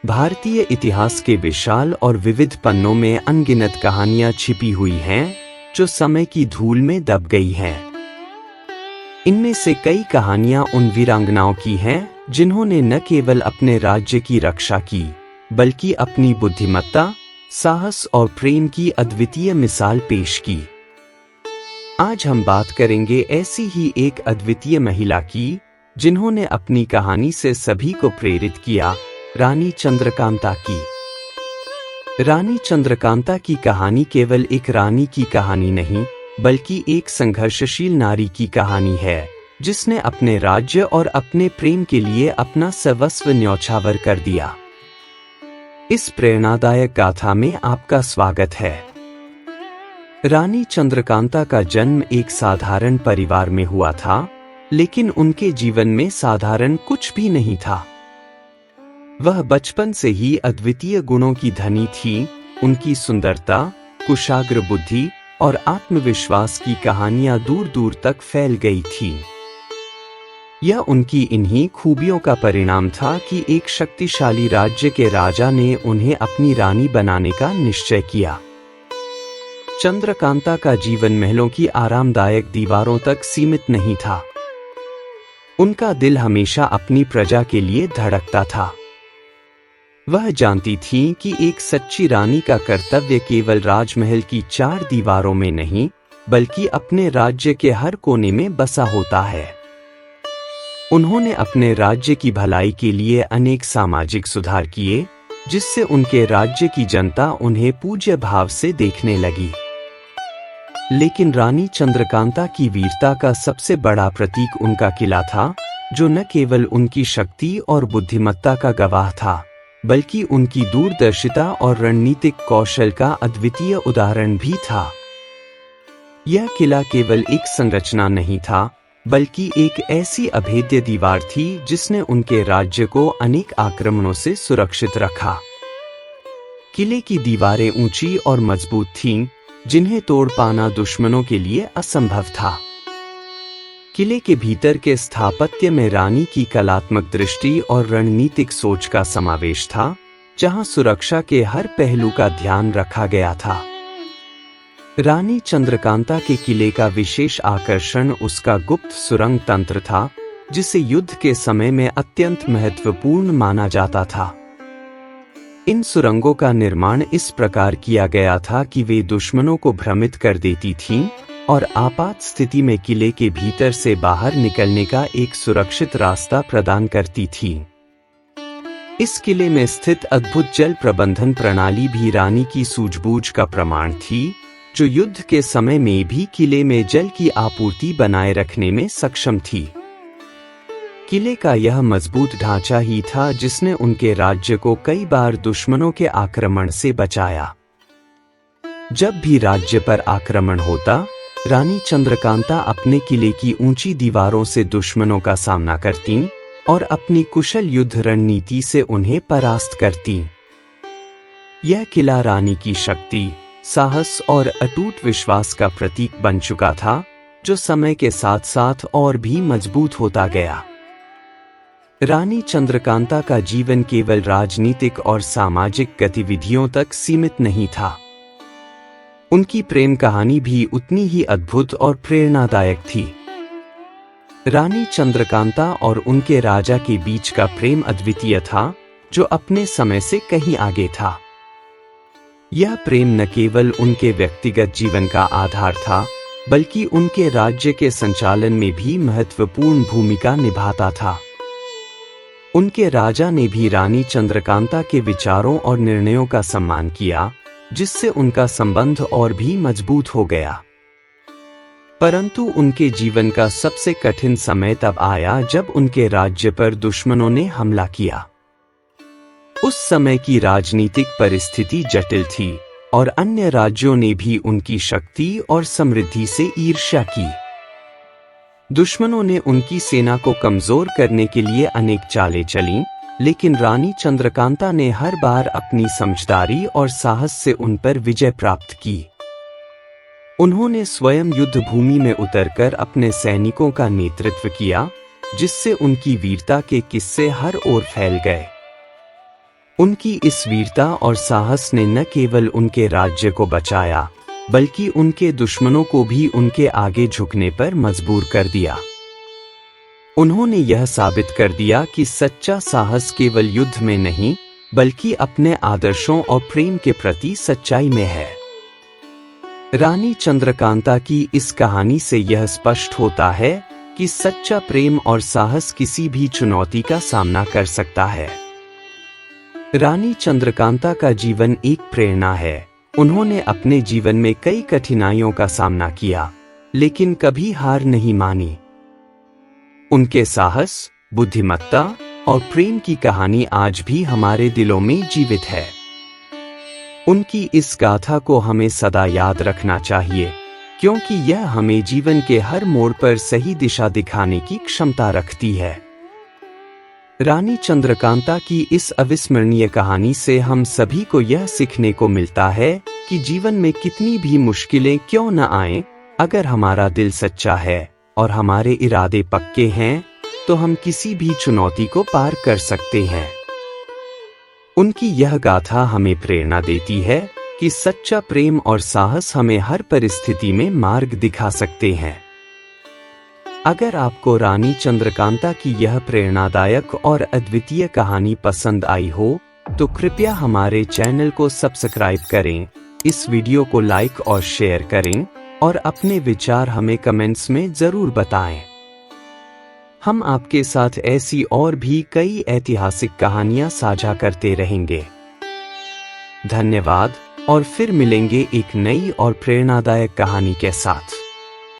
भारतीय इतिहास के विशाल और विविध पन्नों में अनगिनत कहानियां छिपी हुई हैं, जो समय की धूल में दब गई हैं। इनमें से कई कहानियां उन वीरांगनाओं की हैं, जिन्होंने न केवल अपने राज्य की रक्षा की, बल्कि अपनी बुद्धिमत्ता, साहस और प्रेम की अद्वितीय मिसाल पेश की। आज हम बात करेंगे ऐसी ही एक अद्वितीय महिला की, जिन्होंने अपनी कहानी से सभी को प्रेरित किया, रानी चंद्रकांता की। रानी चंद्रकांता की कहानी केवल एक रानी की कहानी नहीं, बल्कि एक संघर्षशील नारी की कहानी है, जिसने अपने राज्य और अपने प्रेम के लिए अपना सर्वस्व न्यौछावर कर दिया। इस प्रेरणादायक गाथा में आपका स्वागत है। रानी चंद्रकांता का जन्म एक साधारण परिवार में हुआ था, लेकिन उनके जीवन में साधारण कुछ भी नहीं था। वह बचपन से ही अद्वितीय गुणों की धनी थी। उनकी सुंदरता, कुशाग्र बुद्धि और आत्मविश्वास की कहानियां दूर दूर तक फैल गई थीं। यह उनकी इन्हीं खूबियों का परिणाम था कि एक शक्तिशाली राज्य के राजा ने उन्हें अपनी रानी बनाने का निश्चय किया। चंद्रकांता का जीवन महलों की आरामदायक दीवारों तक सीमित नहीं था। उनका दिल हमेशा अपनी प्रजा के लिए धड़कता था। वह जानती थी कि एक सच्ची रानी का कर्तव्य केवल राजमहल की चार दीवारों में नहीं, बल्कि अपने राज्य के हर कोने में बसा होता है। उन्होंने अपने राज्य की भलाई के लिए अनेक सामाजिक सुधार किए, जिससे उनके राज्य की जनता उन्हें पूज्य भाव से देखने लगी। लेकिन रानी चंद्रकांता की वीरता का सबसे बड़ा प्रतीक उनका किला था, जो न केवल उनकी शक्ति और बुद्धिमत्ता का गवाह था, बल्कि उनकी दूरदर्शिता और रणनीतिक कौशल का अद्वितीय उदाहरण भी था। यह किला केवल एक संरचना नहीं था, बल्कि एक ऐसी अभेद्य दीवार थी जिसने उनके राज्य को अनेक आक्रमणों से सुरक्षित रखा। किले की दीवारें ऊंची और मजबूत थीं, जिन्हें तोड़ पाना दुश्मनों के लिए असंभव था। किले के भीतर के स्थापत्य में रानी की कलात्मक दृष्टि और रणनीतिक सोच का समावेश था, जहां सुरक्षा के हर पहलू का ध्यान रखा गया था। रानी चंद्रकांता के किले का विशेष आकर्षण उसका गुप्त सुरंग तंत्र था, जिसे युद्ध के समय में अत्यंत महत्वपूर्ण माना जाता था। इन सुरंगों का निर्माण इस प्रकार किया गया था कि वे दुश्मनों को भ्रमित कर देती थीं और आपात स्थिति में किले के भीतर से बाहर निकलने का एक सुरक्षित रास्ता प्रदान करती थीं। इस किले में स्थित अद्भुत जल प्रबंधन प्रणाली भी रानी की सूझबूझ का प्रमाण थी, जो युद्ध के समय में भी किले में जल की आपूर्ति बनाए रखने में सक्षम थी। किले का यह मजबूत ढांचा ही था जिसने उनके राज्य को कई बार दुश्मनों के आक्रमण से बचाया। जब भी राज्य पर आक्रमण होता, रानी चंद्रकांता अपने किले की ऊंची दीवारों से दुश्मनों का सामना करतीं और अपनी कुशल युद्ध रणनीति से उन्हें परास्त करतीं। यह किला रानी की शक्ति, साहस और अटूट विश्वास का प्रतीक बन चुका था, जो समय के साथ साथ और भी मजबूत होता गया। रानी चंद्रकांता का जीवन केवल राजनीतिक और सामाजिक गतिविधियों तक सीमित नहीं था। उनकी प्रेम कहानी भी उतनी ही अद्भुत और प्रेरणादायक थी। रानी चंद्रकांता और उनके राजा के बीच का प्रेम अद्वितीय था, जो अपने समय से कहीं आगे था। यह प्रेम न केवल उनके व्यक्तिगत जीवन का आधार था, बल्कि उनके राज्य के संचालन में भी महत्वपूर्ण भूमिका निभाता था। उनके राजा ने भी रानी चंद्रकांता के विचारों और निर्णयों का सम्मान किया, जिससे उनका संबंध और भी मजबूत हो गया। परंतु उनके जीवन का सबसे कठिन समय तब आया जब उनके राज्य पर दुश्मनों ने हमला किया। उस समय की राजनीतिक परिस्थिति जटिल थी और अन्य राज्यों ने भी उनकी शक्ति और समृद्धि से ईर्ष्या की। दुश्मनों ने उनकी सेना को कमजोर करने के लिए अनेक चालें चलीं, लेकिन रानी चंद्रकांता ने हर बार अपनी समझदारी और साहस से उन पर विजय प्राप्त की। उन्होंने स्वयं युद्ध भूमि में उतरकर अपने सैनिकों का नेतृत्व किया, जिससे उनकी वीरता के किस्से हर ओर फैल गए। उनकी इस वीरता और साहस ने न केवल उनके राज्य को बचाया, बल्कि उनके दुश्मनों को भी उनके आगे झुकने पर मजबूर कर दिया। उन्होंने यह साबित कर दिया कि सच्चा साहस केवल युद्ध में नहीं, बल्कि अपने आदर्शों और प्रेम के प्रति सच्चाई में है। रानी चंद्रकांता की इस कहानी से यह स्पष्ट होता है कि सच्चा प्रेम और साहस किसी भी चुनौती का सामना कर सकता है। रानी चंद्रकांता का जीवन एक प्रेरणा है। उन्होंने अपने जीवन में कई कठिनाइयों का सामना किया, लेकिन कभी हार नहीं मानी। उनके साहस, बुद्धिमत्ता और प्रेम की कहानी आज भी हमारे दिलों में जीवित है। उनकी इस गाथा को हमें सदा याद रखना चाहिए, क्योंकि यह हमें जीवन के हर मोड़ पर सही दिशा दिखाने की क्षमता रखती है। रानी चंद्रकांता की इस अविस्मरणीय कहानी से हम सभी को यह सीखने को मिलता है कि जीवन में कितनी भी मुश्किलें क्यों न आएं, अगर हमारा दिल सच्चा है और हमारे इरादे पक्के हैं, तो हम किसी भी चुनौती को पार कर सकते हैं। उनकी यह गाथा हमें प्रेरणा देती है कि सच्चा प्रेम और साहस हमें हर परिस्थिति में मार्ग दिखा सकते हैं। अगर आपको रानी चंद्रकांता की यह प्रेरणादायक और अद्वितीय कहानी पसंद आई हो, तो कृपया हमारे चैनल को सब्सक्राइब करें, इस वीडियो को लाइक और शेयर करें और अपने विचार हमें कमेंट्स में जरूर बताएं। हम आपके साथ ऐसी और भी कई ऐतिहासिक कहानियां साझा करते रहेंगे। धन्यवाद और फिर मिलेंगे एक नई और प्रेरणादायक कहानी के साथ।